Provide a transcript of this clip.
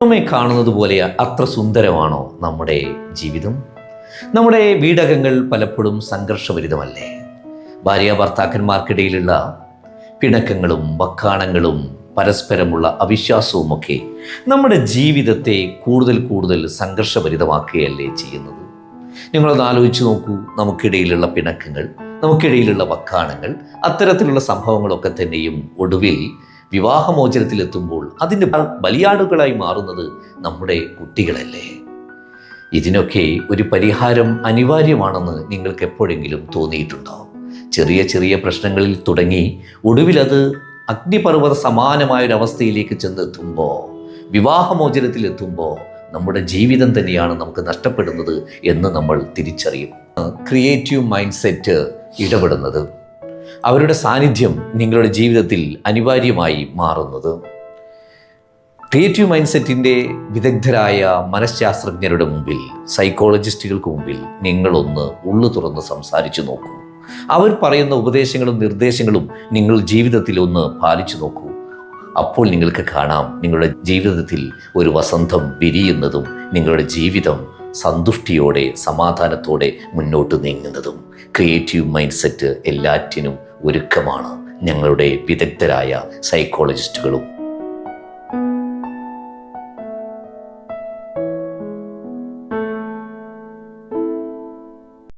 നമ്മെ കാണുന്നത് പോലെ അത്ര സുന്ദരമാണോ നമ്മുടെ ജീവിതം? നമ്മുടെ വീടകങ്ങൾ പലപ്പോഴും സംഘർഷഭരിതമല്ലേ? ഭാര്യ ഭർത്താക്കന്മാർക്കിടയിലുള്ള പിണക്കങ്ങളും വക്കാണങ്ങളും പരസ്പരമുള്ള അവിശ്വാസവുമൊക്കെ നമ്മുടെ ജീവിതത്തെ കൂടുതൽ കൂടുതൽ സംഘർഷഭരിതമാക്കുകയല്ലേ ചെയ്യുന്നത്? നിങ്ങളത് ആലോചിച്ച് നോക്കൂ. നമുക്കിടയിലുള്ള പിണക്കങ്ങൾ, നമുക്കിടയിലുള്ള വക്കാണങ്ങൾ, അത്തരത്തിലുള്ള സംഭവങ്ങളൊക്കെ തന്നെയും ഒടുവിൽ വിവാഹമോചനത്തിലെത്തുമ്പോൾ അതിൻ്റെ ബലിയാടുകളായി മാറുന്നത് നമ്മുടെ കുട്ടികളല്ലേ? ഇതിനൊക്കെ ഒരു പരിഹാരം അനിവാര്യമാണെന്ന് നിങ്ങൾക്ക് എപ്പോഴെങ്കിലും തോന്നിയിട്ടുണ്ടോ? ചെറിയ ചെറിയ പ്രശ്നങ്ങളിൽ തുടങ്ങി ഒടുവിലത് അഗ്നിപർവ്വത സമാനമായൊരവസ്ഥയിലേക്ക് ചെന്നെത്തുമ്പോൾ, വിവാഹമോചനത്തിലെത്തുമ്പോൾ നമ്മുടെ ജീവിതം തന്നെയാണ് നമുക്ക് നഷ്ടപ്പെടുന്നത് എന്ന് നമ്മൾ തിരിച്ചറിയും. ക്രിയേറ്റീവ് മൈൻഡ് സെറ്റ് ഇടപെടുന്നത്, അവരുടെ സാന്നിധ്യം നിങ്ങളുടെ ജീവിതത്തിൽ അനിവാര്യമായി മാറുന്നത്. ക്രിയേറ്റീവ് മൈൻഡ് സെറ്റിൻ്റെ വിദഗ്ധരായ മനഃശാസ്ത്രജ്ഞരുടെ മുമ്പിൽ, സൈക്കോളജിസ്റ്റുകൾക്ക് മുമ്പിൽ നിങ്ങളൊന്ന് ഉള്ളു തുറന്ന് സംസാരിച്ചു നോക്കൂ. അവർ പറയുന്ന ഉപദേശങ്ങളും നിർദ്ദേശങ്ങളും നിങ്ങൾ ജീവിതത്തിൽ ഒന്ന് പാലിച്ചു നോക്കൂ. അപ്പോൾ നിങ്ങൾക്ക് കാണാം നിങ്ങളുടെ ജീവിതത്തിൽ ഒരു വസന്തം വിരിയുന്നതും നിങ്ങളുടെ ജീവിതം സന്തുഷ്ടിയോടെ സമാധാനത്തോടെ മുന്നോട്ട് നീങ്ങുന്നതും. ക്രിയേറ്റീവ് മൈൻഡ് സെറ്റ് എല്ലാറ്റിനും ഒരുക്കമാണ് ഞങ്ങളുടെ വിദഗ്ധരായ സൈക്കോളജിസ്റ്റുകളും